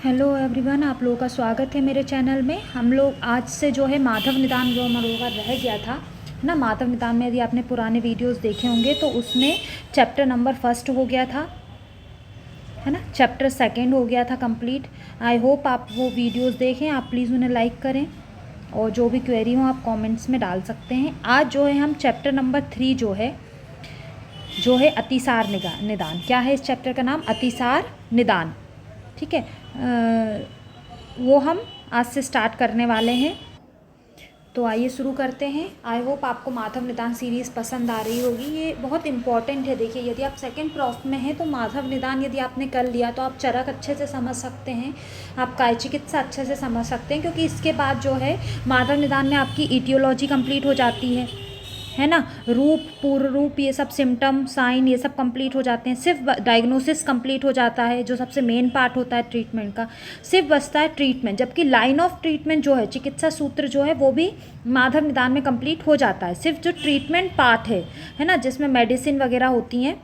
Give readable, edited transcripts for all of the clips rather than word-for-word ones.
Hello everyone, आप लोगों का स्वागत है मेरे चैनल में। हम लोग आज से जो है माधव निदान जो हम लोगों का रह गया था ना, माधव निदान में यदि आपने पुराने वीडियोस देखे होंगे तो उसमें चैप्टर नंबर 1 हो गया था, है ना। चैप्टर 2 हो गया था कंप्लीट। आई होप आप वो वीडियोस देखें। आप प्लीज़ उन्हें लाइक करें और जो भी क्वेरी हो आप कमेंट्स में डाल सकते हैं। आज जो है हम चैप्टर नंबर 3 जो है अतिसार निदान। क्या है इस चैप्टर का नाम? अतिसार निदान। ठीक है, वो हम आज से स्टार्ट करने वाले हैं। तो आइए शुरू करते हैं। आई होप आपको माधव निदान सीरीज़ पसंद आ रही होगी। ये बहुत इंपॉर्टेंट है। देखिए, यदि आप सेकंड प्रॉफ में हैं तो माधव निदान यदि आपने कर लिया तो आप चरक अच्छे से समझ सकते हैं, आप काय चिकित्सा अच्छे से समझ सकते हैं, क्योंकि इसके बाद जो है माधव निदान में आपकी ईटियोलॉजी कंप्लीट हो जाती है ना। रूप, पूर्व रूप, ये सब सिम्टम, साइन, ये सब कंप्लीट हो जाते हैं। सिर्फ डायग्नोसिस कंप्लीट हो जाता है, जो सबसे मेन पार्ट होता है ट्रीटमेंट का। सिर्फ बचता है ट्रीटमेंट, जबकि लाइन ऑफ ट्रीटमेंट जो है, चिकित्सा सूत्र जो है, वो भी माधव निदान में कंप्लीट हो जाता है। सिर्फ जो ट्रीटमेंट पार्ट है ना, जिसमें मेडिसिन वगैरह होती हैं,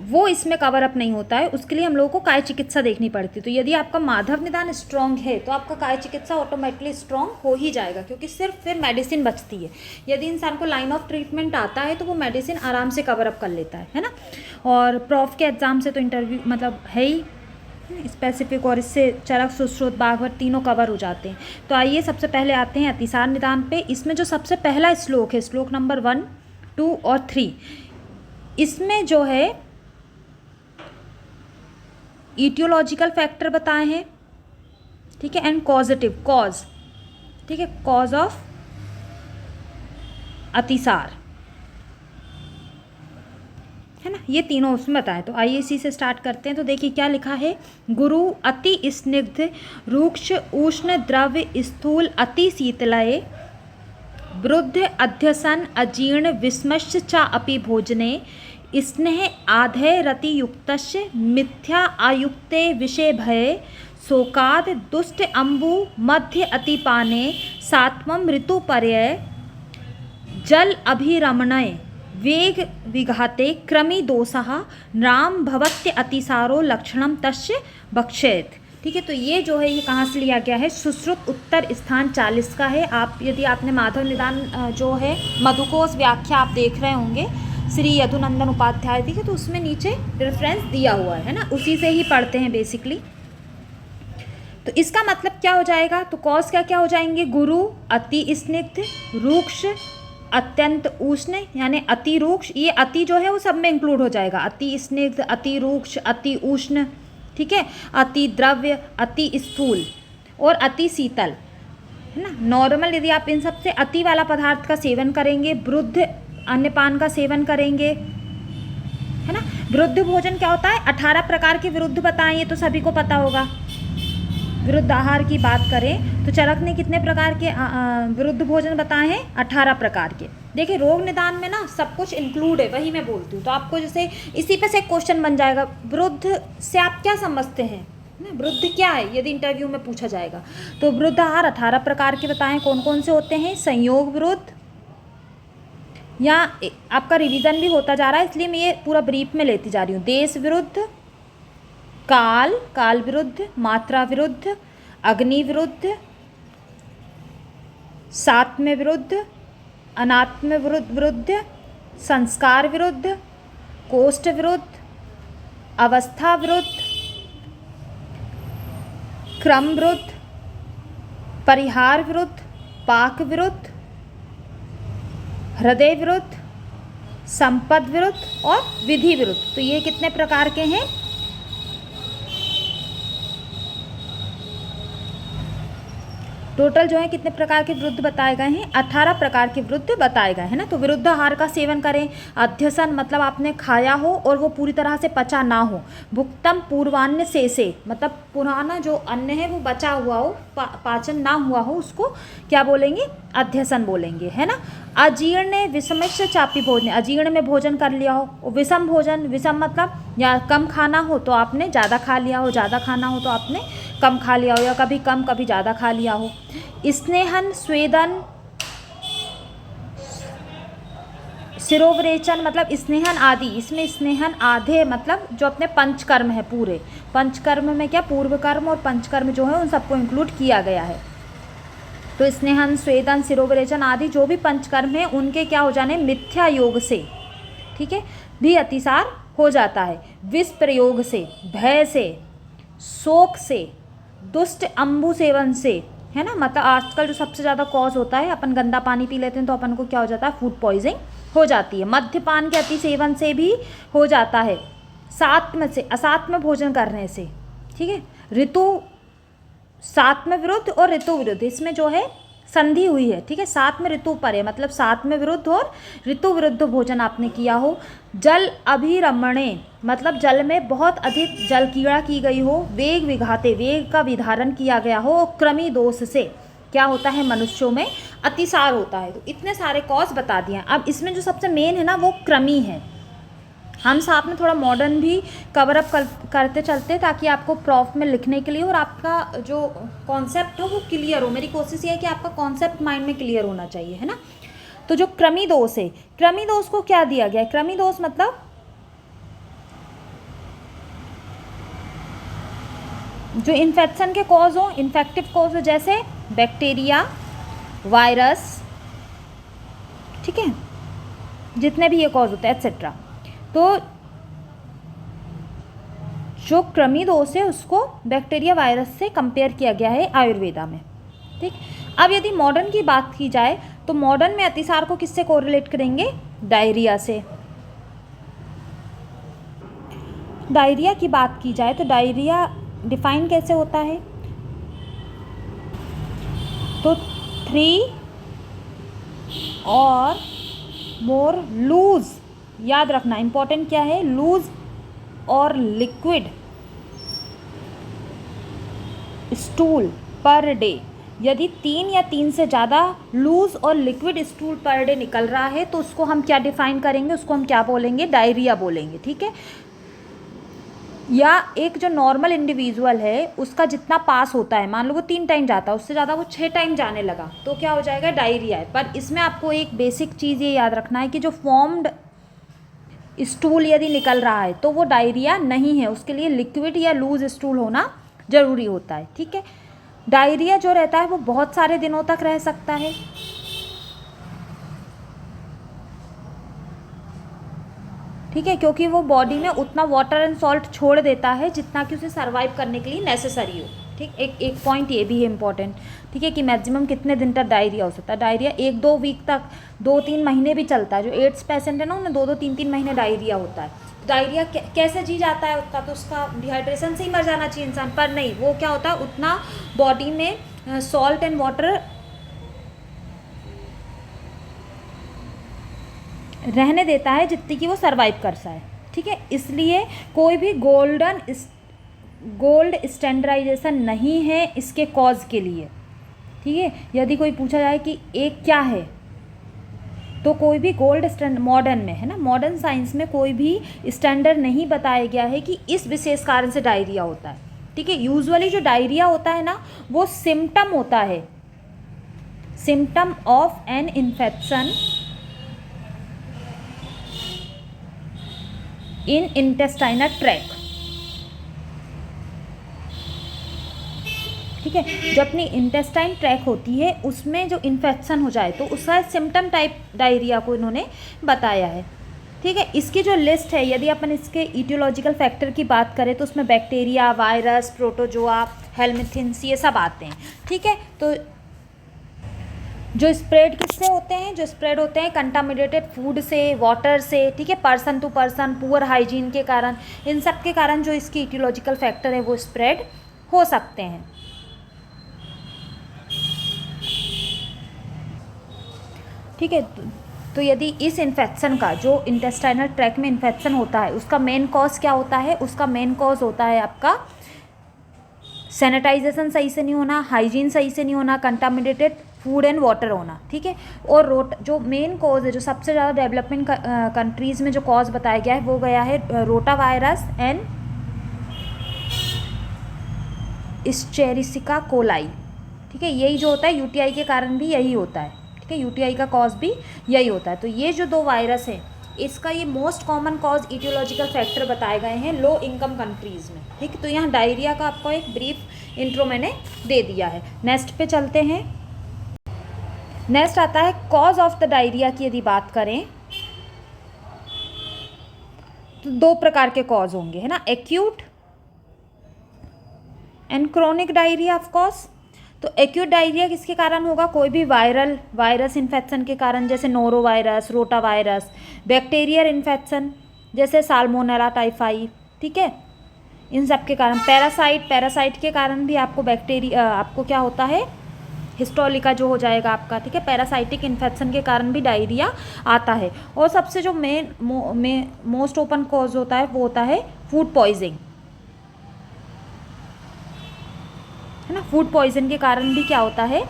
वो इसमें कवर अप नहीं होता है। उसके लिए हम लोगों को काय चिकित्सा देखनी पड़ती है। तो यदि आपका माधव निदान स्ट्रॉन्ग है तो आपका काय चिकित्सा ऑटोमेटिकली स्ट्रॉन्ग हो ही जाएगा, क्योंकि सिर्फ फिर मेडिसिन बचती है। यदि इंसान को लाइन ऑफ ट्रीटमेंट आता है तो वो मेडिसिन आराम से कवर अप कर लेता है ना। और प्रॉफ के एग्ज़ाम से तो इंटरव्यू मतलब है ही स्पेसिफिक, और इससे चरक, सुश्रुत, बाघवट तीनों कवर हो जाते हैं। तो आइए सबसे पहले आते हैं अतिसार निदान पे। इसमें जो सबसे पहला श्लोक है, श्लोक नंबर 1, 2 और 3, इसमें जो है ईटियोलॉजिकल फैक्टर बताए हैं, ठीक है, एंड कॉजेटिव कॉज, ठीक है, कॉज ऑफ अतिसार, है ना। ये तीनों उसमें बताए। तो आइए इसी से स्टार्ट करते हैं। तो देखिए क्या लिखा है। गुरु अति स्निग्ध रूक्ष उष्ण द्रव्य स्थूल अति शीतलये वृद्ध अध्यसन अजीर्ण विस्मश्च च अपि भोजने स्नेह आधे रति युक्तस्य मिथ्या आयुक्ते विषय भये शोकाद दुष्ट अम्बु मध्य अतिपाने सात्वम ऋतुपर्यय जल अभिरमणय वेग विघाते क्रमी दोषः राम भवत्य अतिसारो लक्षणम तस्य बक्षेत। ठीक है, तो ये जो है ये कहाँ से लिया गया है? सुश्रुत उत्तर स्थान 40 का है। आप यदि आपने माधव निदान जो है मधुकोश व्याख्या आप देख रहे होंगे, श्री यदुनंदन उपाध्याय दी है, तो उसमें नीचे रेफरेंस दिया हुआ है ना, उसी से ही पढ़ते हैं बेसिकली। तो इसका मतलब क्या हो जाएगा? तो कॉज क्या हो जाएंगे? गुरु अति स्निग्ध, रूक्ष अत्यंत उष्ण, यानी अति रूक्ष। ये अति जो है वो सब में इंक्लूड हो जाएगा। अति स्निग्ध, अति रूक्ष, अति उष्ण, ठीक है, अति द्रव्य, अति स्थूल और अति शीतल, है ना। नॉर्मल यदि आप इन सब से अति वाला पदार्थ का सेवन करेंगे, वृद्ध अन्नपान का सेवन करेंगे, है ना। वृद्ध भोजन क्या होता है? 18 प्रकार के विरुद्ध बताएं, ये तो सभी को पता होगा। विरुद्ध आहार की बात करें तो चरक ने कितने प्रकार के विरुद्ध भोजन बताए हैं? 18 प्रकार के। देखिए, रोग निदान में ना सब कुछ इंक्लूड है, वही मैं बोलती हूँ। तो आपको जैसे इसी पे से एक क्वेश्चन बन जाएगा, विरुद्ध से आप क्या समझते हैं, विरुद्ध क्या है, यदि इंटरव्यू में पूछा जाएगा। तो विरुद्ध आहार 18 प्रकार के बताएं। कौन कौन से होते हैं? संयोग विरुद्ध, या आपका रिवीजन भी होता जा रहा है इसलिए मैं ये पूरा ब्रीफ में लेती जा रही हूँ। देश विरुद्ध, काल विरुद्ध, मात्रा विरुद्ध, अग्नि विरुद्ध, सात्म्य विरुद्ध, अनात्म विरुद्ध, संस्कार विरुद्ध, कोष्ठ विरुद्ध, अवस्था विरुद्ध, क्रम विरुद्ध, परिहार विरुद्ध, पाक विरुद्ध, हृदय विरुद्ध, संपद विरुद्ध और विधि विरुद्ध। तो ये कितने प्रकार के हैं? टोटल जो है कितने प्रकार के विरुद्ध बताए गए हैं? 18 प्रकार के विरुद्ध बताए गए हैं ना। तो विरुद्ध आहार का सेवन करें। अध्यसन मतलब आपने खाया हो और वो पूरी तरह से पचा ना हो। भुक्तम पूर्वान्न से मतलब पुराना जो अन्न है वो बचा हुआ हो, पाचन ना हुआ हो, उसको क्या बोलेंगे? अध्यसन बोलेंगे, है ना। अजीर्ण विषमस्य चापी भोजन, अजीर्ण में भोजन कर लिया हो। विषम भोजन, विषम मतलब या कम खाना हो तो आपने ज़्यादा खा लिया हो, ज़्यादा खाना हो तो आपने कम खा लिया हो, या कभी कम कभी ज़्यादा खा लिया हो। स्नेहन स्वेदन सिरोवरेचन मतलब स्नेहन आदि, इसमें स्नेहन आधे मतलब जो अपने पंचकर्म है पूरे, पंचकर्म में क्या पूर्व कर्म और पंचकर्म जो है उन सबको इंक्लूड किया गया है। तो स्नेहन, स्वेदन, सिरोवरेचन आदि जो भी पंचकर्म है उनके क्या हो जाने, मिथ्या योग से, ठीक है, भी अतिसार हो जाता है। विष प्रयोग से, भय से, शोक से, दुष्ट अम्बु सेवन से, है ना, मतलब आजकल जो सबसे ज़्यादा कॉज होता है, अपन गंदा पानी पी लेते हैं तो अपन को क्या हो जाता है, फूड पॉइजनिंग हो जाती है। मद्यपान के अति सेवन से भी हो जाता है। सात्म से, असात्म भोजन करने से, ठीक है। ऋतु, सात्म विरुद्ध और ऋतु विरुद्ध इसमें जो है संधि हुई है, ठीक है। साथ में ऋतु पर है, मतलब साथ में विरुद्ध और ऋतु विरुद्ध भोजन आपने किया हो। जल अभिरमणे मतलब जल में बहुत अधिक जल क्रीड़ा की गई हो। वेग विघाते वेग का विधारण किया गया हो। क्रमी दोष से क्या होता है, मनुष्यों में अतिसार होता है। तो इतने सारे कॉज बता दिए हैं। अब इसमें जो सबसे मेन है ना वो क्रमी है। हम साथ में थोड़ा मॉडर्न भी कवर अप करते चलते ताकि आपको प्रॉफ में लिखने के लिए और आपका जो कॉन्सेप्ट हो वो क्लियर हो। मेरी कोशिश ये है कि आपका कॉन्सेप्ट माइंड में क्लियर होना चाहिए, है ना। तो जो क्रमी दोष है, क्रमी दोष को क्या दिया गया है, क्रमी दोष मतलब जो इन्फेक्शन के कॉज हो, इन्फेक्टिव कॉज हो, जैसे बैक्टीरिया, वायरस, ठीक है, जितने भी ये कॉज होते हैं एट्सेट्रा। तो जो क्रमी दोष है उसको बैक्टीरिया वायरस से कंपेयर किया गया है आयुर्वेदा में, ठीक। अब यदि मॉडर्न की बात की जाए तो मॉडर्न में अतिसार को किससे कोरिलेट करेंगे, डायरिया से। डायरिया की बात की जाए तो डायरिया डिफाइन कैसे होता है, तो 3 और मोर लूज, याद रखना इंपॉर्टेंट क्या है, लूज और लिक्विड स्टूल पर डे। यदि 3 या 3 से ज़्यादा लूज और लिक्विड स्टूल पर डे निकल रहा है तो उसको हम क्या डिफाइन करेंगे, उसको हम क्या बोलेंगे, डायरिया बोलेंगे, ठीक है। या एक जो नॉर्मल इंडिविजुअल है उसका जितना पास होता है, मान लो वो 3 टाइम जाता है, उससे ज़्यादा वो 6 टाइम जाने लगा तो क्या हो जाएगा, डायरिया है। पर इसमें आपको एक बेसिक चीज़ ये याद रखना है कि जो फॉर्म्ड स्टूल यदि निकल रहा है तो वो डायरिया नहीं है, उसके लिए लिक्विड या लूज स्टूल होना ज़रूरी होता है, ठीक है। डायरिया जो रहता है वो बहुत सारे दिनों तक रह सकता है, ठीक है, क्योंकि वो बॉडी में उतना वाटर एंड सॉल्ट छोड़ देता है जितना कि उसे सर्वाइव करने के लिए नेसेसरी हो, ठीक। एक पॉइंट ये भी है इंपॉर्टेंट, ठीक है, कि मैक्सिमम कितने दिन तक डायरिया हो सकता है। डायरिया 1-2 वीक तक, 2-3 महीने भी चलता है। जो एड्स पेशेंट है ना उन्हें 2-2, 3-3 महीने डायरिया होता है। डायरिया कैसे जी जाता है उतना, तो उसका डिहाइड्रेशन से ही मर जाना चाहिए इंसान, पर नहीं, वो क्या होता है उतना बॉडी में सॉल्ट एंड वाटर रहने देता है जितनी कि वो सर्वाइव कर पाए, ठीक है। इसलिए कोई भी गोल्ड स्टैंडर्डाइजेशन नहीं है इसके कॉज के लिए, ठीक है। यदि कोई पूछा जाए कि एक क्या है तो कोई भी गोल्ड स्टैंड मॉडर्न में, है ना, मॉडर्न साइंस में कोई भी स्टैंडर्ड नहीं बताया गया है कि इस विशेष कारण से डायरिया होता है, ठीक है। यूजुअली जो डायरिया होता है ना वो सिम्टम होता है, symptom of an infection in intestinal tract, ठीक है। जो अपनी इंटेस्टाइन ट्रैक होती है उसमें जो इन्फेक्शन हो जाए तो उसका सिम्टम टाइप डायरिया को इन्होंने बताया है, ठीक है। इसकी जो लिस्ट है यदि अपन इसके इटियोलॉजिकल फैक्टर की बात करें तो उसमें बैक्टीरिया, वायरस, प्रोटोजोआ, हेलमिंथ्स ये सब आते हैं, ठीक है। तो जो स्प्रेड किससे होते हैं, जो स्प्रेड होते हैं कंटामिनेटेड फूड से, वाटर से, ठीक है, person to person, poor hygiene के कारण, इन सब के कारण जो इसकी इटियोलॉजिकल फैक्टर है वो स्प्रेड हो सकते हैं, ठीक है। तो यदि इस इन्फेक्शन का जो इंटेस्टाइनल ट्रैक में इन्फेक्शन होता है उसका मेन कॉज क्या होता है, उसका मेन कॉज होता है आपका सैनिटाइजेशन सही से नहीं होना, हाइजीन सही से नहीं होना, कंटामिनेटेड फूड एंड वाटर होना, ठीक है। और जो मेन कॉज है, जो सबसे ज़्यादा डेवलपमेंट कंट्रीज़ में जो कॉज बताया गया है वो गया है रोटा वायरस एंड इस्चेरिसिका कोलाई, ठीक है। यही जो होता है यूटीआई के कारण भी यही होता है, ठीक है, यूटीआई का कॉज भी यही होता है। तो ये जो 2 वायरस हैं, इसका ये most common cause aetiological factor बताए गए हैं लो इनकम कंट्रीज़ में। ठीक, तो यहाँ डायरिया का आपको एक ब्रीफ इंट्रो मैंने दे दिया है। नेक्स्ट पे चलते हैं। नेक्स्ट आता है कॉज ऑफ द डायरिया की यदि बात करें तो 2 प्रकार के कॉज होंगे, है ना, acute and chronic diarrhoea of course. तो एक्यूट डायरिया किसके कारण होगा? कोई भी वायरस इन्फेक्शन के कारण, जैसे noro virus, rota virus, bacterial infection जैसे साल्मोनेला टाइफाई, ठीक है, इन सब के कारण। पैरासाइट के कारण भी आपको आपको क्या होता है, हिस्टोलिका जो हो जाएगा आपका, ठीक है, पैरासाइटिक इन्फेक्शन के कारण भी डायरिया आता है। और सबसे जो मोस्ट ओपन कॉज होता है वो होता है फूड पॉइजनिंग, है ना। फूड पॉइजन के कारण भी क्या होता है,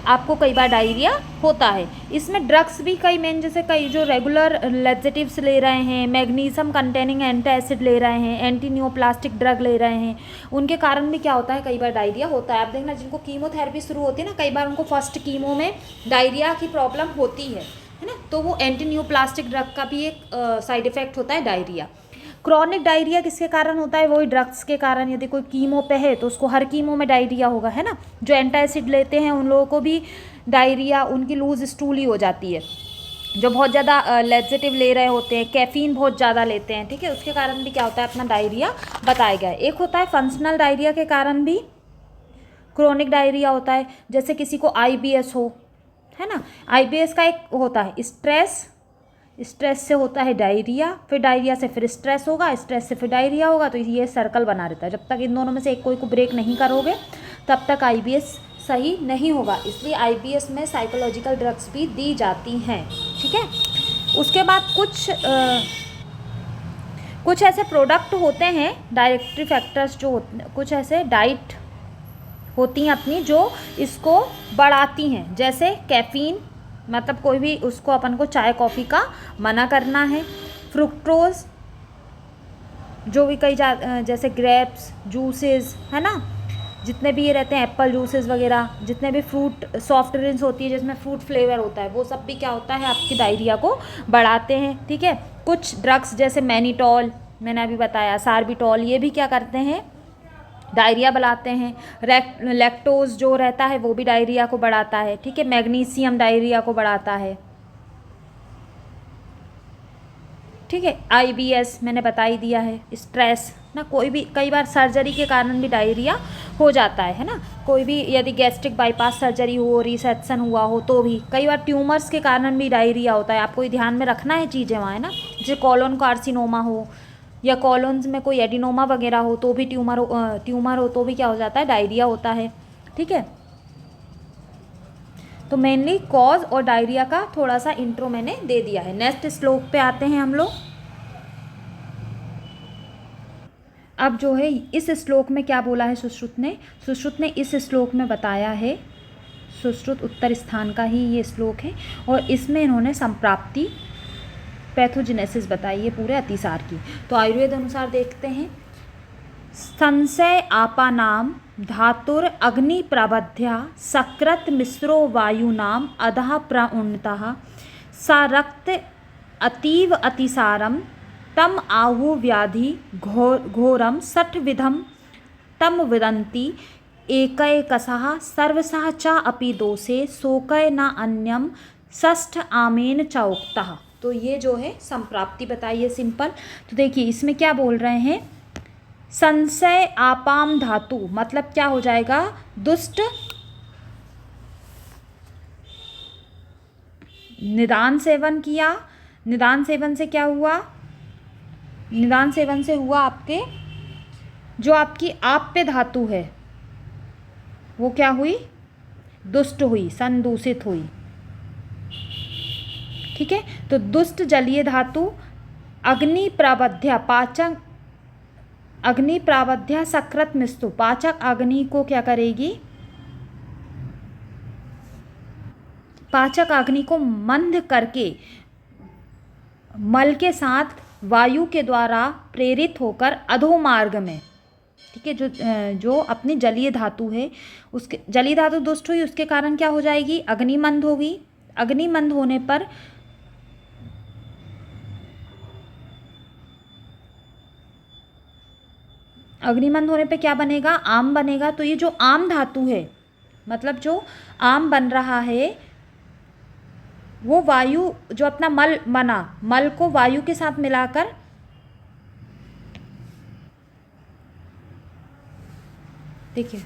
आपको कई बार डायरिया होता है। इसमें ड्रग्स भी जैसे कई जो रेगुलर लेजेटिव्स ले रहे हैं, मैग्नीशियम कंटेनिंग एंटासिड ले रहे हैं, एंटी नियोप्लास्टिक ड्रग ले रहे हैं, उनके कारण भी क्या होता है, कई बार डायरिया होता है। आप देखना जिनको कीमोथेरेपी शुरू होती है ना, कई बार उनको फर्स्ट कीमो में डायरिया की प्रॉब्लम होती है ना, तो वो एंटी नियोप्लास्टिक ड्रग का भी एक साइड इफेक्ट होता है डायरिया। क्रॉनिक डायरिया किसके कारण होता है? वही ड्रग्स के कारण। यदि कोई कीमो पे है तो उसको हर कीमो में डायरिया होगा, है ना। जो एंटासिड लेते हैं उन लोगों को भी डायरिया, उनकी लूज स्टूल ही हो जाती है। जो बहुत ज़्यादा लेजेटिव ले रहे होते हैं, कैफीन बहुत ज़्यादा लेते हैं, ठीक है, उसके कारण भी क्या होता है, अपना डायरिया बताया गया है। एक होता है फंक्शनल डायरिया के कारण भी क्रोनिक डायरिया होता है, जैसे किसी को IBS हो, है ना। IBS का एक होता है स्ट्रेस से होता है डायरिया, फिर डायरिया से फिर स्ट्रेस होगा, स्ट्रेस से फिर डायरिया होगा, तो ये सर्कल बना रहता है। जब तक इन दोनों में से एक कोई को ब्रेक नहीं करोगे तब तक IBS सही नहीं होगा। इसलिए IBS में साइकोलॉजिकल ड्रग्स भी दी जाती हैं, ठीक है। उसके बाद कुछ ऐसे प्रोडक्ट होते हैं, डायरेक्टरी फैक्टर्स जो कुछ ऐसे डाइट होती हैं अपनी जो इसको बढ़ाती हैं, जैसे कैफीन, मतलब कोई भी उसको अपन को चाय कॉफ़ी का मना करना है। फ्रुक्टोज, जो भी जैसे ग्रेप्स जूसेस, है ना, जितने भी ये रहते हैं एप्पल जूसेस वगैरह, जितने भी फ्रूट सॉफ्ट ड्रिंक्स होती है जिसमें फ्रूट फ्लेवर होता है, वो सब भी क्या होता है, आपकी डायरिया को बढ़ाते हैं, ठीक है। कुछ ड्रग्स जैसे मैनिटॉल, मैंने अभी बताया, सार्बिटॉल, ये भी क्या करते हैं, डायरिया बढ़ाते हैं। लैक्टोज जो रहता है वो भी डायरिया को बढ़ाता है, ठीक है। मैग्नीशियम डायरिया को बढ़ाता है, ठीक है। IBS मैंने बता ही दिया है। स्ट्रेस ना, कोई भी कई बार सर्जरी के कारण भी डायरिया हो जाता है ना। कोई भी यदि गैस्ट्रिक बाईपास सर्जरी हो, रिसेक्शन हुआ हो, तो भी कई बार ट्यूमर्स के कारण भी डायरिया होता है। आपको ये ध्यान में रखना है चीज़ें वहाँ, है ना। जैसे कॉलोन कार्सिनोमा हो या कॉलोन्स में कोई एडिनोमा वगैरह हो तो भी ट्यूमर हो तो भी क्या हो जाता है, डायरिया होता है, ठीक है। तो मेनली कॉज और डायरिया का थोड़ा सा इंट्रो मैंने दे दिया है। नेक्स्ट श्लोक पे आते हैं हम लोग। अब जो है इस श्लोक में क्या बोला है सुश्रुत ने इस श्लोक में बताया है, सुश्रुत उत्तर स्थान का ही ये श्लोक है, और इसमें इन्होंने संप्राप्ति पैथोजेनेसिस बताई है पूरे अतिसार की। तो आयुर्वेद अनुसार देखते हैं, संशय आपानाम धातुर अग्नि प्रबध्या सकृत मिश्रो वायुनाम अधः प्रणुतः सा रक्त अतीव अतिसारम तम आहु व्याधि घोरम सठ विधम तम विदन्ति एकैकसः सर्वसः च अपि दोषे शोकय न अन्यम षष्ठ आमेन च उक्तः। तो ये जो है संप्राप्ति बताइए सिंपल। तो देखिए इसमें क्या बोल रहे हैं, संशय आपाम धातु मतलब क्या हो जाएगा, दुष्ट निदान सेवन किया, निदान सेवन से क्या हुआ, निदान सेवन से हुआ आपके जो आपकी आप्य धातु है वो क्या हुई, दुष्ट हुई, संदूषित हुई, ठीक है। तो दुष्ट जलीय धातु अग्नि प्रावध्या पाचक, अग्नि प्रावध्या सकृत मिस्तु, पाचक अग्नि को क्या करेगी, पाचक अग्नि को मंद करके मल के साथ वायु के द्वारा प्रेरित होकर अधोमार्ग में, ठीक है। जो अपनी जलीय धातु है, उसके जलीय धातु दुष्ट हुई, उसके कारण क्या हो जाएगी, अग्निमंद होगी। अग्निमंद होने पर क्या बनेगा, आम बनेगा। तो ये जो आम धातु है, मतलब जो आम बन रहा है, वो वायु, जो अपना मल बना, मल को वायु के साथ मिलाकर, देखिए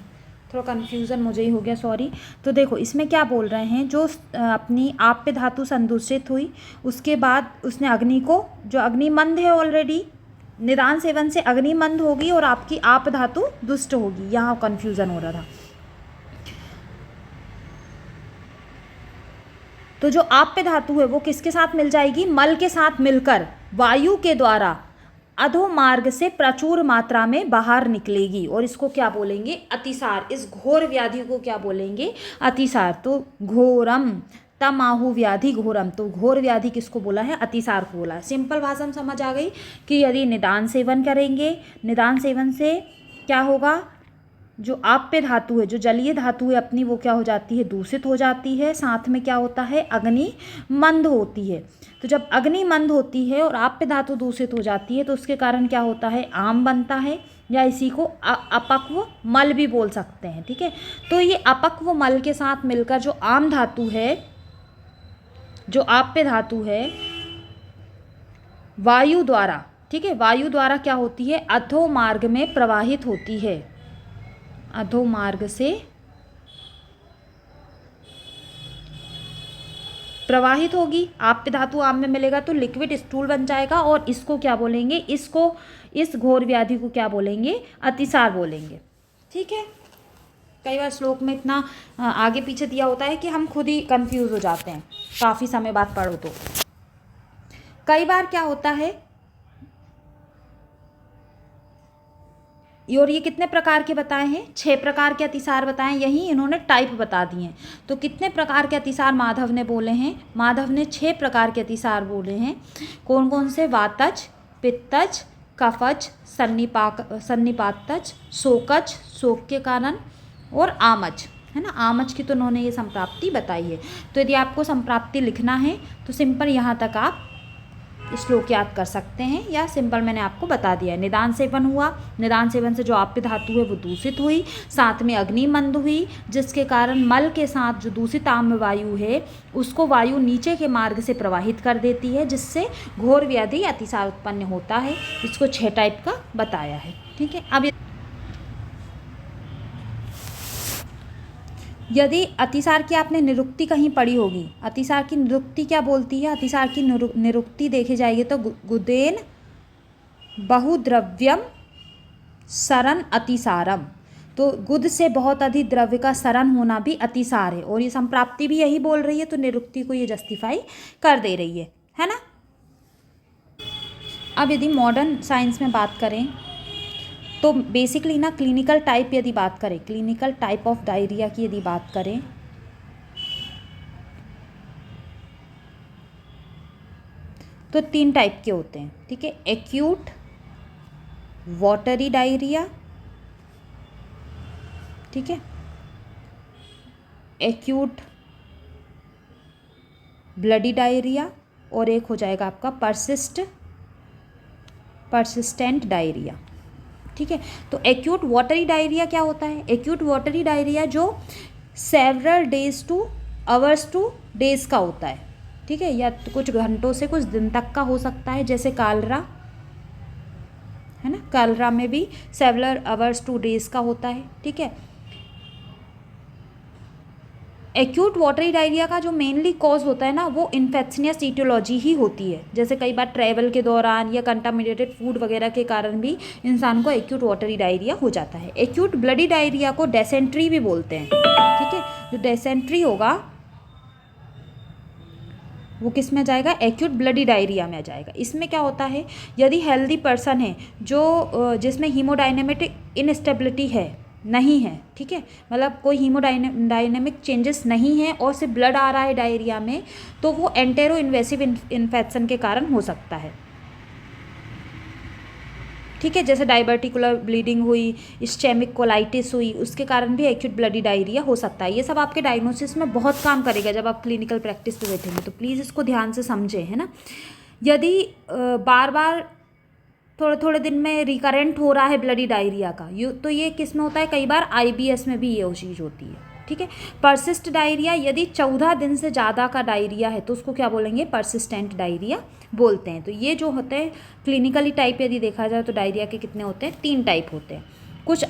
थोड़ा कन्फ्यूज़न मुझे ही हो गया, सॉरी। तो देखो इसमें क्या बोल रहे हैं, जो अपनी आप्य धातु संदूषित हुई, उसके बाद उसने अग्नि को, जो अग्निमंद है ऑलरेडी, निदान सेवन से अग्निमंद होगी और आपकी आप धातु दुष्ट होगी। यहाँ कन्फ्यूज़न हो रहा था। तो जो आप्य धातु है वो किसके साथ मिल जाएगी, मल के साथ मिलकर वायु के द्वारा अधोमार्ग से प्रचुर मात्रा में बाहर निकलेगी, और इसको क्या बोलेंगे, अतिसार। इस घोर व्याधि को क्या बोलेंगे, अतिसार। तो घोरम तमाहु व्याधि घोरम, तो घोर व्याधि किसको बोला है, अतिसार को बोला है। सिंपल भाषा में समझ आ गई कि यदि निदान सेवन करेंगे, निदान सेवन से क्या होगा, जो आप्य धातु है, जो जलीय धातु है अपनी, वो क्या हो जाती है, दूषित हो जाती है। साथ में क्या होता है, अग्नि मंद होती है। तो जब अग्नि मंद होती है और आप्य धातु दूषित हो जाती है, तो उसके कारण क्या होता है, आम बनता है, या इसी को अपक्व मल भी बोल सकते हैं। ठीक है। तो ये अपक्व मल के साथ मिलकर जो आम धातु है, जो आप्य धातु है, वायु द्वारा, ठीक है, वायु द्वारा क्या होती है, अधोमार्ग में प्रवाहित होती है। अधोमार्ग से प्रवाहित होगी। आप्य धातु आम में मिलेगा तो लिक्विड स्टूल बन जाएगा, और इसको क्या बोलेंगे, इसको, इस घोर व्याधि को क्या बोलेंगे, अतिसार बोलेंगे। ठीक है। कई बार श्लोक में इतना आगे पीछे दिया होता है कि हम खुद ही कंफ्यूज हो जाते हैं, काफ़ी समय बाद पढ़ो तो। कई बार क्या होता है, और ये कितने प्रकार के बताए हैं, 6 प्रकार के अतिसार बताए, यही इन्होंने टाइप बता दिए हैं। तो कितने प्रकार के अतिसार माधव ने बोले हैं, माधव ने 6 प्रकार के अतिसार बोले हैं। कौन कौन से, वातज, पित्तज, कफज, सन्निपातज, शोकज, शोक के कारण, और आमज, है ना। आमज की तो उन्होंने ये संप्राप्ति बताई है। तो यदि आपको संप्राप्ति लिखना है तो सिंपल यहाँ तक आप श्लोक याद कर सकते हैं, या सिंपल मैंने आपको बता दिया है। निदान सेवन हुआ, निदान सेवन से जो आप्य धातु है वो दूषित हुई, साथ में अग्निमंद हुई, जिसके कारण मल के साथ जो दूषित आम्ल वायु है उसको वायु नीचे के मार्ग से प्रवाहित कर देती है, जिससे घोर व्याधि अतिसार उत्पन्न होता है। इसको 6 टाइप का बताया है। ठीक है। अब यदि अतिसार की आपने निरुक्ति कहीं पढ़ी होगी, अतिसार की निरुक्ति क्या बोलती है, अतिसार की निरुक्ति देखी जाएगी तो गुदेन बहुद्रव्यम सरन अतिसारम, तो गुद से बहुत अधिक द्रव्य का सरन होना भी अतिसार है, और ये संप्राप्ति भी यही बोल रही है, तो निरुक्ति को ये जस्टिफाई कर दे रही है ना। अब यदि मॉडर्न साइंस में बात करें तो बेसिकली ना, क्लिनिकल टाइप यदि बात करें, क्लिनिकल टाइप ऑफ डायरिया की यदि बात करें तो 3 टाइप के होते हैं। ठीक है। एक्यूट वाटरी डायरिया, ठीक है, एक्यूट ब्लडी डायरिया, और एक हो जाएगा आपका परसिस्टेंट डायरिया। ठीक है। तो एक्यूट वाटरी डायरिया क्या होता है, एक्यूट वाटरी डायरिया जो several days two hours two days का होता है। ठीक है। या तो कुछ घंटों से कुछ दिन तक का हो सकता है, जैसे कालरा, है ना, कालरा में भी सेवरल आवर्स टू डेज का होता है। ठीक है। एक्यूट वाटरी डायरिया का जो मेनली कॉज होता है ना, वो इन्फेक्शनियस ईटियोलॉजी ही होती है। जैसे कई बार ट्रैवल के दौरान या कंटामिनेटेड फूड वगैरह के कारण भी इंसान को एक्यूट वाटरी डायरिया हो जाता है। एक्यूट ब्लडी डायरिया को डेसेंट्री भी बोलते हैं। ठीक है। जो डेसेंट्री होगा वो किस में जाएगा, एक्यूट ब्लडी डायरिया में आ जाएगा। इसमें क्या होता है, यदि हेल्दी पर्सन है जो जिसमें हीमोडायनेमिक इनस्टेबिलिटी है, नहीं है, ठीक है, मतलब कोई हीमोडायनेमिक चेंजेस नहीं है और सिर्फ ब्लड आ रहा है डायरिया में, तो वो एंटेरो इन्वेसिव इन्फेक्शन के कारण हो सकता है। ठीक है, जैसे डाइवर्टिकुलर ब्लीडिंग हुई, इस्चेमिक कोलाइटिस हुई, उसके कारण भी एक्यूट ब्लडी डायरिया हो सकता है। ये सब आपके डायग्नोसिस में बहुत काम करेगा जब आप क्लिनिकल प्रैक्टिस पे बैठेंगे, तो प्लीज़ इसको ध्यान से समझें, है ना। यदि बार बार थोड़े थोड़े दिन में रिकरेंट हो रहा है ब्लडी डायरिया का, तो ये किस में होता है, कई बार आईबीएस में भी ये चीज़ होती है। ठीक है, परसिस्ट डायरिया, यदि 14 दिन से ज़्यादा का डायरिया है तो उसको क्या बोलेंगे, परसिस्टेंट डायरिया बोलते हैं। तो ये जो होते हैं क्लिनिकली टाइप, यदि देखा जाए तो डायरिया के कितने होते हैं, 3 टाइप होते हैं। कुछ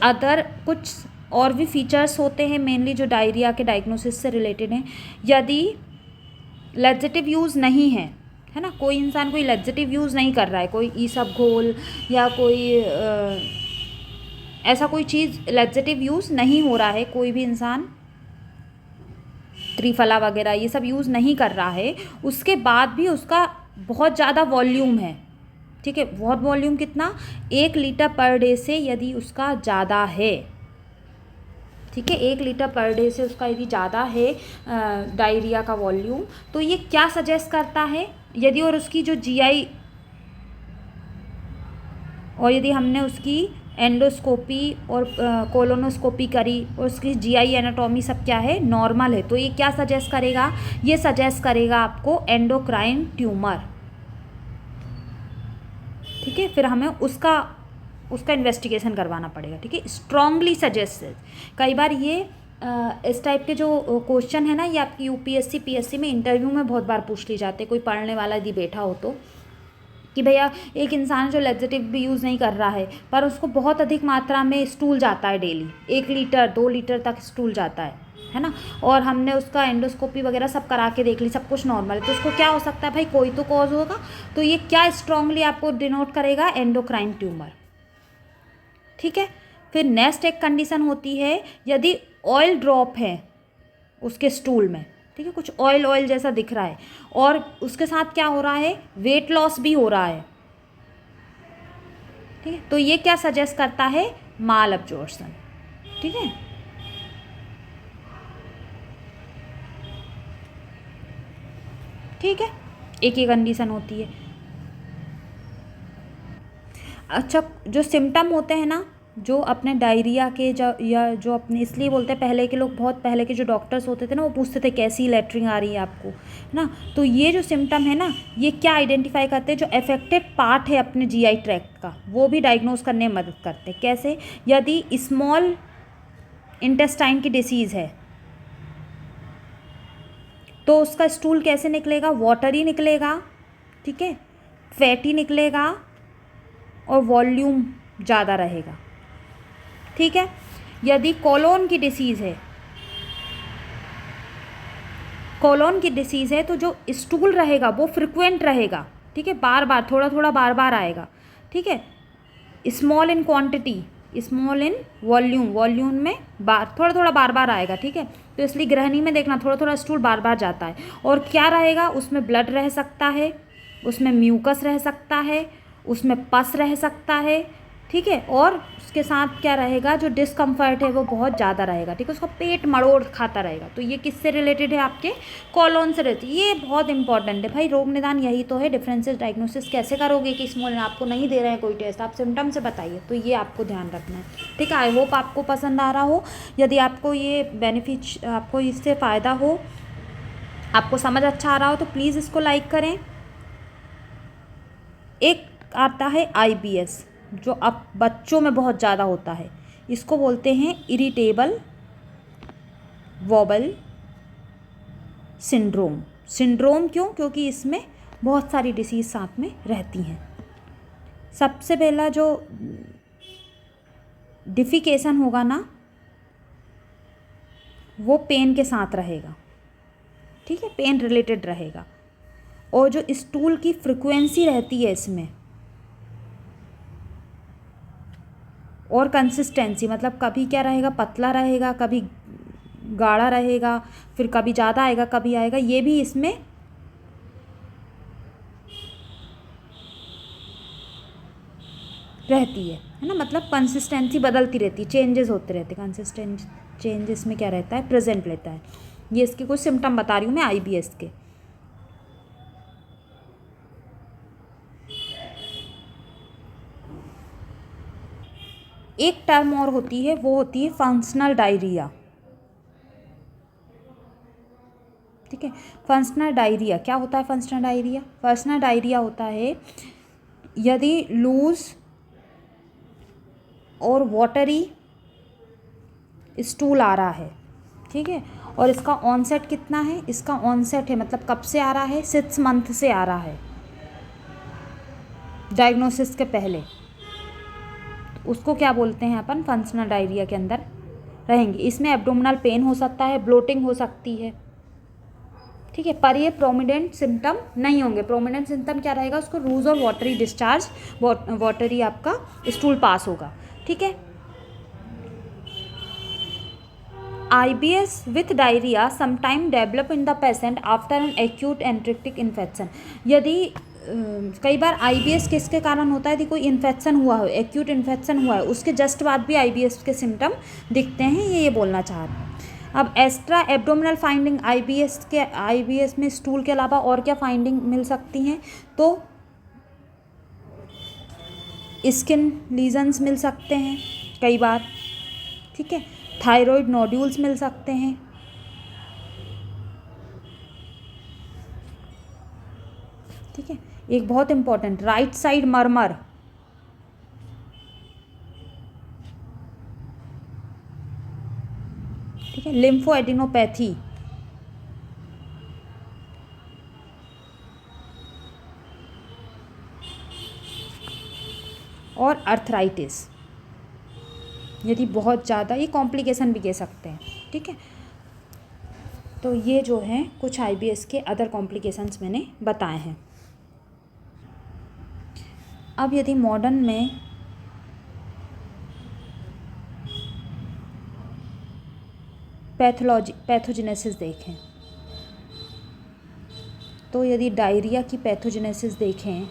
और भी फीचर्स होते हैं मेनली जो डायरिया के डायग्नोसिस से रिलेटेड हैं। यदि लैक्सेटिव यूज़ नहीं है ना, कोई इंसान कोई लैक्सेटिव यूज़ नहीं कर रहा है, कोई ईसबगोल या कोई ऐसा कोई चीज़ लैक्सेटिव यूज़ नहीं हो रहा है, कोई भी इंसान त्रिफला वगैरह ये सब यूज़ नहीं कर रहा है, उसके बाद भी उसका बहुत ज़्यादा वॉल्यूम है, ठीक है, बहुत वॉल्यूम कितना, 1 लीटर पर डे से यदि उसका ज़्यादा है, ठीक है, 1 लीटर पर डे से उसका यदि ज़्यादा है डायरिया का वॉल्यूम, तो ये क्या सजेस्ट करता है, यदि और उसकी जो जीआई, और यदि हमने उसकी एंडोस्कोपी और कोलोनोस्कोपी करी और उसकी जीआई एनाटॉमी सब क्या है, नॉर्मल है, तो ये क्या सजेस्ट करेगा, ये सजेस्ट करेगा आपको एंडोक्राइन ट्यूमर। ठीक है, फिर हमें उसका इन्वेस्टिगेशन करवाना पड़ेगा। ठीक है, स्ट्रांगली सजेस्टेड। कई बार ये इस टाइप के जो क्वेश्चन है ना, ये आपकी यूपीएससी पीएससी में इंटरव्यू में बहुत बार पूछ ली जाते हैं, कोई पढ़ने वाला यदि बैठा हो तो, कि भैया एक इंसान जो लैक्सेटिव भी यूज़ नहीं कर रहा है पर उसको बहुत अधिक मात्रा में स्टूल जाता है डेली, 1 लीटर 2 लीटर तक स्टूल जाता है ना, और हमने उसका एंडोस्कोपी वगैरह सब करा के देख ली, सब कुछ नॉर्मल है, तो उसको क्या हो सकता है भाई, कोई तो कॉज होगा। तो ये क्या स्ट्रांगली आपको डिनोट करेगा, एंडोक्राइन ट्यूमर। ठीक है, फिर नेक्स्ट एक कंडीशन होती है, यदि ऑयल ड्रॉप है उसके स्टूल में, ठीक है, कुछ ऑयल जैसा दिख रहा है, और उसके साथ क्या हो रहा है, वेट लॉस भी हो रहा है, ठीक है, तो ये क्या सजेस्ट करता है, माल अब्जॉर्प्शन। ठीक है, ठीक है, एक ही कंडीशन होती है। अच्छा, जो सिम्टम होते हैं ना, जो अपने डायरिया के या जो अपने, इसलिए बोलते हैं पहले के लोग, बहुत पहले के जो डॉक्टर्स होते थे ना, वो पूछते थे कैसी लैट्रिन आ रही है आपको, है ना, तो ये जो सिम्टम है ना, ये क्या आइडेंटिफाई करते हैं, जो अफेक्टेड पार्ट है अपने जीआई ट्रैक्ट का, वो भी डायग्नोज करने में मदद करते हैं। कैसे, यदि स्मॉल इंटेस्टाइन की डिसीज़ है तो उसका स्टूल कैसे निकलेगा, वाटरी निकलेगा, ठीक है, फैटी निकलेगा और वॉल्यूम ज़्यादा रहेगा। ठीक है, यदि कोलोन की डिसीज़ है, तो जो स्टूल रहेगा वो फ्रिक्वेंट रहेगा, ठीक है, बार बार बार बार आएगा। ठीक है, small in quantity, small in volume में थोड़ा बार बार आएगा। ठीक है, तो इसलिए गृहिणी में देखना थोड़ा स्टूल बार बार जाता है, और क्या रहेगा, उसमें ब्लड रह सकता है, उसमें म्यूकस रह सकता है, उसमें पस रह सकता है। ठीक है, और उसके साथ क्या रहेगा, जो डिस्कम्फर्ट है वो बहुत ज़्यादा रहेगा। ठीक है, उसका पेट मरोड़ खाता रहेगा। तो ये किससे रिलेटेड है, आपके कॉलोन से रहती है। ये बहुत इंपॉर्टेंट है भाई, रोग निदान यही तो है। डिफरेंसेस डायग्नोसिस कैसे करोगे कि स्मॉल आपको नहीं दे रहे हैं कोई टेस्ट, आप सिम्टम से बताइए, तो ये आपको ध्यान रखना है। ठीक है, आई होप आपको पसंद आ रहा हो। यदि आपको ये बेनिफिट, आपको इससे फ़ायदा हो, आपको समझ अच्छा आ रहा हो, तो प्लीज़ इसको लाइक करें। एक आता है IBS, जो अब बच्चों में बहुत ज़्यादा होता है, इसको बोलते हैं इरिटेबल वॉबल सिंड्रोम क्यों, क्योंकि इसमें बहुत सारी डिसीज़ साथ में रहती हैं। सबसे पहला जो डिफिकेशन होगा ना, वो पेन के साथ रहेगा। ठीक है, पेन रिलेटेड रहेगा, और जो स्टूल की फ्रिक्वेंसी रहती है इसमें, और कंसिस्टेंसी, मतलब कभी क्या रहेगा, पतला रहेगा, कभी गाढ़ा रहेगा, फिर कभी ज़्यादा आएगा, कभी आएगा, ये भी इसमें रहती है ना, मतलब कंसिस्टेंसी बदलती रहती है, चेंजेस होते रहते हैं, कंसिस्टेंट चेंजेस में क्या रहता है, प्रेजेंट रहता है। ये इसके कुछ सिम्टम बता रही हूँ मैं IBS के। एक टर्म और होती है, वो होती है फंक्शनल डायरिया। ठीक है, फंक्शनल डायरिया क्या होता है? फंक्शनल डायरिया, फंक्शनल डायरिया होता है यदि लूज और वाटरी स्टूल आ रहा है, ठीक है, और इसका ऑनसेट कितना है? इसका ऑनसेट है मतलब कब से आ रहा है? 6 मंथ से आ रहा है, डायग्नोसिस के पहले। उसको क्या बोलते हैं अपन? फंक्शनल डायरिया के अंदर रहेंगे। इसमें एब्डोमिनल पेन हो सकता है, ब्लोटिंग हो सकती है, ठीक है, पर ये प्रोमिनेंट सिम्टम नहीं होंगे। प्रोमिनेंट सिम्टम क्या रहेगा? उसको लूज और वाटरी डिस्चार्ज, वाटरी आपका स्टूल पास होगा, ठीक है। IBS with diarrhea sometime develop in the patient after an acute enteric infection। यदि कई बार IBS किसके कारण होता है? यदि कोई इन्फेक्शन हुआ हो, एक्यूट इन्फेक्शन हुआ है, उसके जस्ट बाद भी IBS के सिम्टम दिखते हैं, ये बोलना चाह रहे हैं। अब एक्स्ट्रा एब्डोमिनल फाइंडिंग IBS में स्टूल के अलावा और क्या फाइंडिंग मिल सकती हैं? तो स्किन लीजन्स मिल सकते हैं कई बार, ठीक है, थायराइड नोड्यूल्स मिल सकते हैं, ठीक है। एक बहुत इंपॉर्टेंट, राइट साइड मरमर, ठीक है, लिम्फोएडिनोपैथी, और अर्थराइटिस यदि बहुत ज़्यादा, ये कॉम्प्लिकेशन भी कह सकते हैं, ठीक है। तो ये जो हैं कुछ IBS के अदर कॉम्प्लिकेशंस मैंने बताए हैं। अब यदि मॉडर्न में पैथोजेनेसिस देखें, तो यदि डायरिया की पैथोजेनेसिस देखें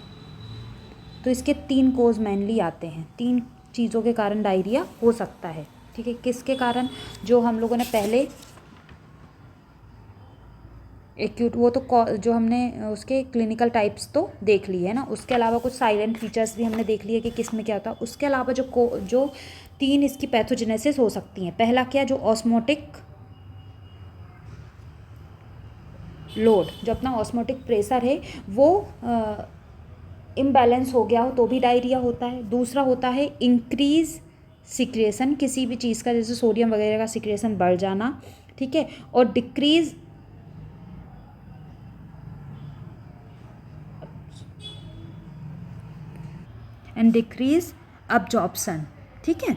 तो इसके 3 कोज मेनली आते हैं। 3 चीज़ों के कारण डायरिया हो सकता है, ठीक है। किसके कारण? जो हम लोगों ने पहले एक्यूट, वो तो जो हमने उसके क्लिनिकल टाइप्स तो देख लिए है ना, उसके अलावा कुछ साइलेंट फीचर्स भी हमने देख लिए कि किस में क्या होता है। उसके अलावा जो 3 इसकी पैथोजेनेसिस हो सकती हैं। पहला क्या? जो ऑस्मोटिक लोड, जो अपना ऑस्मोटिक प्रेशर है वो इम्बैलेंस हो गया हो तो भी डायरिया होता है। दूसरा होता है इंक्रीज सिक्रेशन, किसी भी चीज़ का, जैसे सोडियम वगैरह का सिक्रेशन बढ़ जाना, ठीक है, और डिक्रीज एंड डिक्रीज अब्जॉर्प्शन, ठीक है।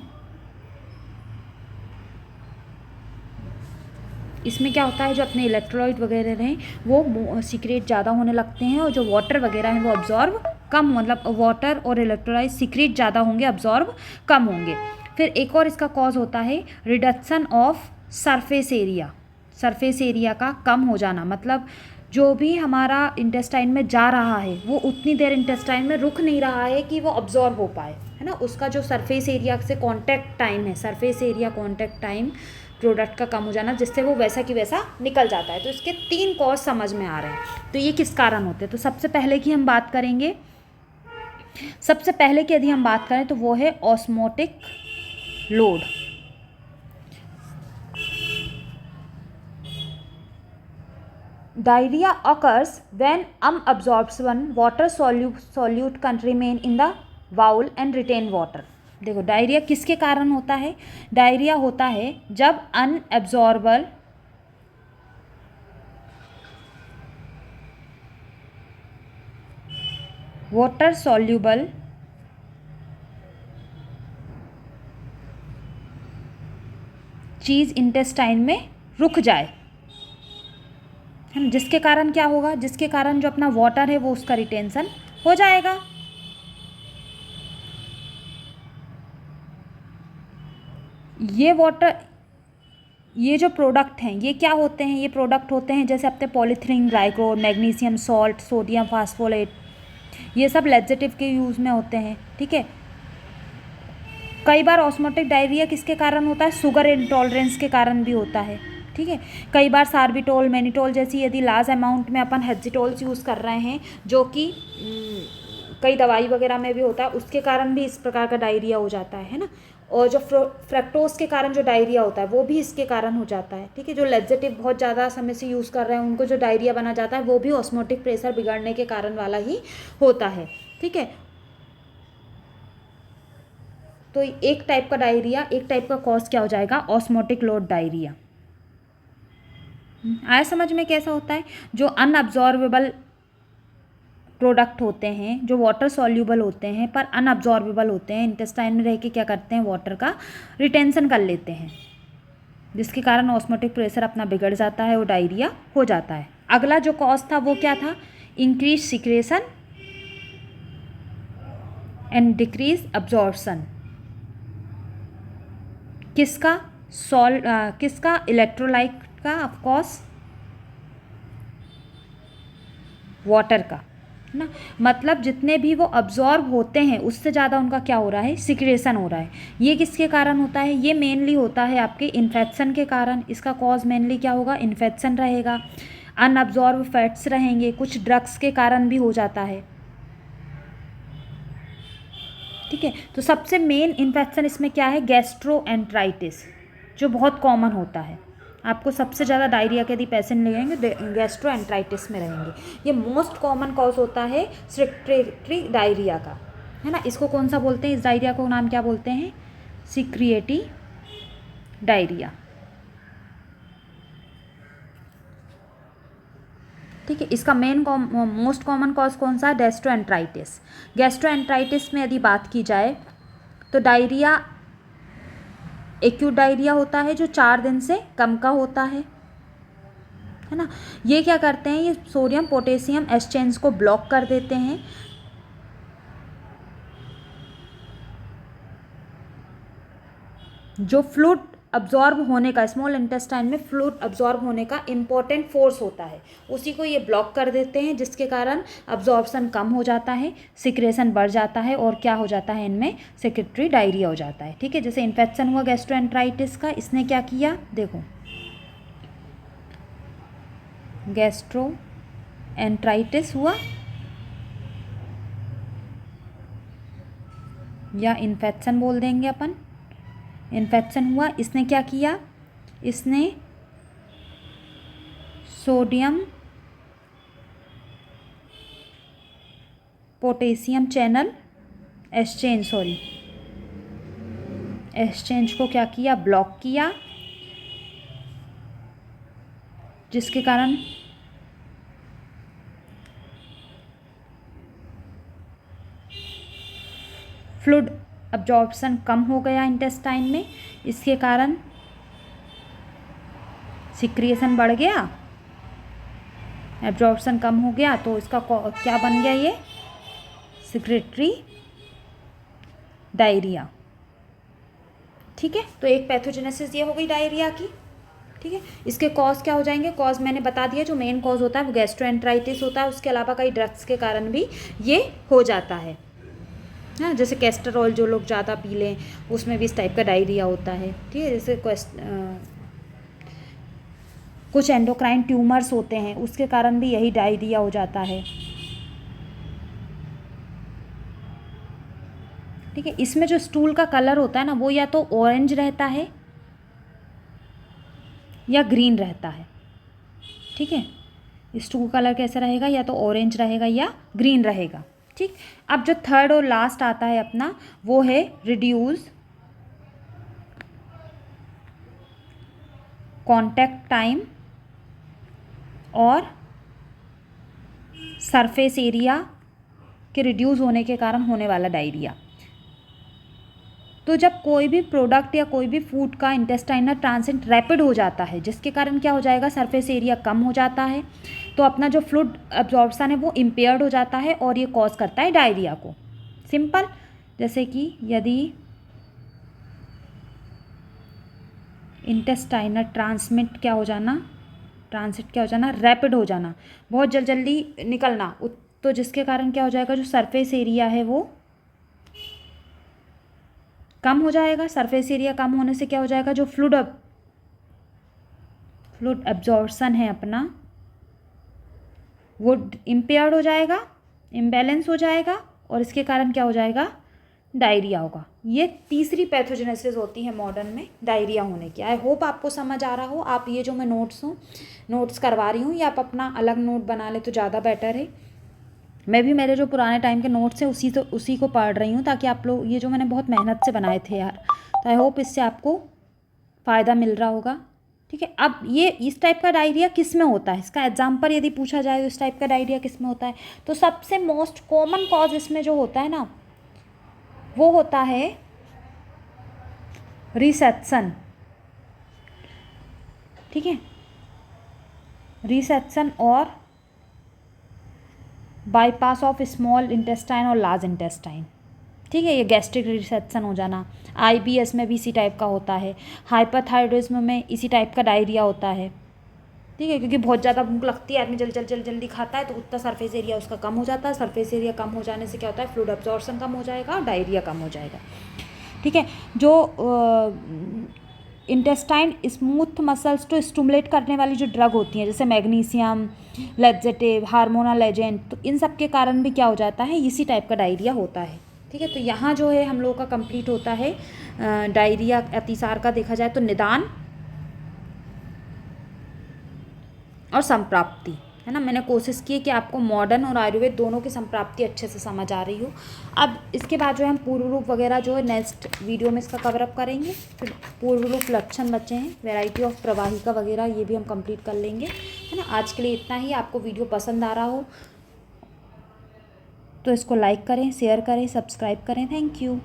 इसमें क्या होता है? जो अपने इलेक्ट्रोलाइट वगैरह रहें वो सीक्रेट ज़्यादा होने लगते हैं, और जो वाटर वगैरह हैं वो अब्जॉर्ब कम, मतलब वाटर और इलेक्ट्रोलाइट सीक्रेट ज़्यादा होंगे, अब्जॉर्ब कम होंगे। फिर एक और इसका कॉज होता है reduction of surface area, surface area का कम हो जाना, मतलब जो भी हमारा इंटेस्टाइन में जा रहा है वो उतनी देर इंटेस्टाइन में रुक नहीं रहा है कि वो अब्जॉर्ब हो पाए, है ना। उसका जो सरफेस एरिया से कांटेक्ट टाइम है, surface area contact time product का कम हो जाना, जिससे वो वैसा की वैसा निकल जाता है। तो इसके 3 कॉज समझ में आ रहे हैं। तो ये किस कारण होते हैं? तो सबसे पहले की हम बात करेंगे, सबसे पहले की यदि हम बात करें तो वो है osmotic load. Diarrhoea occurs when unabsorption water solute can remain in the bowel and retain water। देखो डायरिया किसके कारण होता है? डायरिया होता है जब अनएब्जॉर्बल वाटर सॉल्यूबल चीज़ इंटेस्टाइन में रुक जाए, है ना। जिसके कारण क्या होगा? जिसके कारण जो अपना वाटर है वो उसका रिटेंशन हो जाएगा। ये वाटर, ये जो प्रोडक्ट हैं ये क्या होते हैं? ये प्रोडक्ट होते हैं जैसे अपने polyethylene glycol, magnesium salt, sodium phosphate, ये सब लैक्सेटिव के यूज़ में होते हैं, ठीक है। कई बार ऑस्मोटिक डायरिया किसके कारण होता है? शुगर इंटॉलरेंस के कारण भी होता है, ठीक है। कई बार सार्बिटोल, मैनिटोल जैसी यदि लार्ज अमाउंट में अपन हेक्सिटोल्स यूज़ कर रहे हैं, जो कि कई दवाई वगैरह में भी होता है, उसके कारण भी इस प्रकार का डायरिया हो जाता है ना। और जो फ्रक्टोज के कारण जो डायरिया होता है वो भी इसके कारण हो जाता है। ठीक है, जो लेजेटिव बहुत ज़्यादा समय से यूज़ कर रहे हैं उनको जो डायरिया बना जाता है वो भी ऑस्मोटिक प्रेशर बिगड़ने के कारण वाला ही होता है। ठीक है, तो एक टाइप का डायरिया, एक टाइप का कॉज क्या हो जाएगा, ऑस्मोटिक लोड डायरिया। आया समझ में कैसा होता है? जो अनअब्जॉर्बेबल प्रोडक्ट होते हैं, जो वाटर सॉल्यूबल होते हैं पर अनअब्जॉर्बेबल होते हैं, इंटेस्टाइन में रह के क्या करते हैं, वाटर का रिटेंशन कर लेते हैं, जिसके कारण ऑस्मोटिक प्रेशर अपना बिगड़ जाता है और डायरिया हो जाता है। अगला जो कॉज था वो क्या था, increase secretion and decrease absorption. किसका? किसका? इलेक्ट्रोलाइट का, ऑफ कोर्स वाटर का, है ना। मतलब जितने भी वो अब्जॉर्ब होते हैं उससे ज़्यादा उनका क्या हो रहा है, सिक्रेशन हो रहा है। ये किसके कारण होता है? ये मेनली होता है आपके इन्फेक्शन के कारण। इसका कॉज मेनली क्या होगा, इन्फेक्शन रहेगा, अनअब्जॉर्ब फैट्स रहेंगे, कुछ ड्रग्स के कारण भी हो जाता है। ठीक है, तो सबसे मेन इन्फेक्शन इसमें क्या है, गैस्ट्रोएंटराइटिस, जो बहुत कॉमन होता है। आपको सबसे ज़्यादा डायरिया के यदि पेशेंट लगेंगे गैस्ट्रोएंटराइटिस में रहेंगे। ये मोस्ट कॉमन कॉज होता है सिक्रेटरी डायरिया का, है ना। इसको कौन सा बोलते हैं, इस डायरिया को नाम क्या बोलते हैं, सिक्रिएटी डायरिया। ठीक है, इसका मेन मोस्ट कॉमन कॉज कौन सा है, गैस्ट्रोएंटराइटिस। गैस्ट्रोएंटराइटिस में यदि बात की जाए तो डायरिया एक्यूट डायरिया होता है जो 4 दिन से कम का होता है ना। ये क्या करते हैं, ये सोडियम पोटेशियम एक्सचेंज को ब्लॉक कर देते हैं। जो फ्लूइड अब्जॉर्ब होने का, स्मॉल इंटेस्टाइन में फ्लूइड अब्जॉर्ब होने का इम्पोर्टेंट फोर्स होता है, उसी को ये ब्लॉक कर देते हैं, जिसके कारण अब्जॉर्प्शन कम हो जाता है, सिक्रेशन बढ़ जाता है और क्या हो जाता है, इनमें सेक्रेटरी डायरिया हो जाता है। ठीक है, जैसे इन्फेक्शन हुआ गैस्ट्रोएंटराइटिस का, इसने क्या किया, देखो गैस्ट्रोएंटराइटिस हुआ या इन्फेक्शन बोल देंगे अपन, इन्फेक्शन हुआ, इसने क्या किया, इसने सोडियम पोटेशियम चैनल एक्सचेंज को क्या किया, ब्लॉक किया, जिसके कारण फ्लूइड अब्जॉर्प्शन कम हो गया इंटेस्टाइन में, इसके कारण सिक्रिएशन बढ़ गया, एब्जॉर्प्शन कम हो गया, तो इसका क्या बन गया, ये सिक्रेटरी डायरिया। ठीक है, तो एक पैथोजेनेसिस ये हो गई डायरिया की। ठीक है, इसके कॉज क्या हो जाएंगे, कॉज मैंने बता दिया, जो मेन कॉज होता है वो गैस्ट्रोएंटराइटिस होता है, उसके अलावा कई ड्रग्स के कारण भी ये हो जाता है। हाँ, जैसे कैस्टरॉल जो लोग ज़्यादा पी लें उसमें भी इस टाइप का डायरिया होता है। ठीक है, जैसे कुछ एंडोक्राइन ट्यूमर्स होते हैं उसके कारण भी यही डायरिया हो जाता है। ठीक है, इसमें जो स्टूल का कलर होता है ना वो या तो ऑरेंज रहता है या ग्रीन रहता है। ठीक है, स्टूल कलर कैसा रहेगा, या तो ऑरेंज रहेगा या ग्रीन रहेगा। ठीक, अब जो थर्ड और लास्ट आता है अपना वो है रिड्यूस कांटेक्ट टाइम और सरफेस एरिया के रिड्यूस होने के कारण होने वाला डायरिया। तो जब कोई भी प्रोडक्ट या कोई भी फूड का इंटेस्टाइनल ट्रांजिट रैपिड हो जाता है, जिसके कारण क्या हो जाएगा, सरफेस एरिया कम हो जाता है, तो अपना जो फ्लूइड अब्जॉर्प्शन है वो इम्पेयर्ड हो जाता है और ये कॉज करता है डायरिया को। सिंपल, जैसे कि यदि इंटेस्टाइनल ट्रांजिट क्या हो जाना, रैपिड हो जाना, बहुत जल्दी निकलना, तो जिसके कारण क्या हो जाएगा, जो सरफेस एरिया है वो कम हो जाएगा। सरफेस एरिया कम होने से क्या हो जाएगा, जो फ्लूइड अब्जॉर्प्शन है अपना वो इम्पेयर्ड हो जाएगा, इम्बैलेंस हो जाएगा, और इसके कारण क्या हो जाएगा, डायरिया होगा। ये तीसरी पैथोजेनेसिस होती है मॉडर्न में, डायरिया होने की। आई होप आपको समझ आ रहा हो। आप ये जो मैं नोट्स करवा रही हूँ, ये आप अपना अलग नोट बना ले तो ज़्यादा बेटर है। मैं भी मेरे जो पुराने टाइम के नोट्स हैं उसी को पढ़ रही हूँ, ताकि आप लोग, ये जो मैंने बहुत मेहनत से बनाए थे यार, तो आई होप इससे आपको फ़ायदा मिल रहा होगा। ठीक है, अब ये इस टाइप का डायरिया किस में होता है, इसका एग्जाम्पल यदि पूछा जाए तो इस टाइप का डायरिया किस में होता है, तो सबसे मोस्ट कॉमन कॉज इसमें जो होता है ना, वो होता है रिसेप्शन। ठीक है, रिसेप्शन और बाईपास ऑफ स्मॉल इंटेस्टाइन और लार्ज इंटेस्टाइन। ठीक है, ये गैस्ट्रिक रिसेप्शन हो जाना। आईबीएस में भी इसी टाइप का होता है। हाइपरथायरॉयडिज्म में इसी टाइप का डायरिया होता है। ठीक है, क्योंकि बहुत ज़्यादा भूख लगती है, आदमी जल्दी खाता है, तो उतना सरफेस एरिया उसका कम हो जाता है। सरफेस एरिया कम हो जाने से क्या होता है, फ्लूइड अब्जॉर्प्शन कम हो जाएगा और डायरिया कम हो जाएगा। ठीक है, जो इंटेस्टाइन स्मूथ मसल्स को स्टिमुलेट करने वाली जो ड्रग होती हैं, जैसे मैग्नीशियम, लेजेटिव, हार्मोनल एजेंट, तो इन सब के कारण भी क्या हो जाता है, इसी टाइप का डायरिया होता है। ठीक है, तो यहाँ जो है हम लोगों का कंप्लीट होता है डायरिया अतिसार का। देखा जाए तो निदान और संप्राप्ति, है ना। मैंने कोशिश की कि आपको मॉडर्न और आयुर्वेद दोनों की संप्राप्ति अच्छे से समझ आ रही हो। अब इसके बाद जो है हम पूर्व रूप वगैरह जो है नेक्स्ट वीडियो में इसका कवर अप करेंगे। फिर पूर्व रूप लक्षण बचे हैं, वैरायटी ऑफ प्रवाहिका वगैरह, ये भी हम कंप्लीट कर लेंगे, है ना। आज के लिए इतना ही। आपको वीडियो पसंद आ रहा हो तो इसको लाइक करें, शेयर करें, सब्सक्राइब करें। Thank you.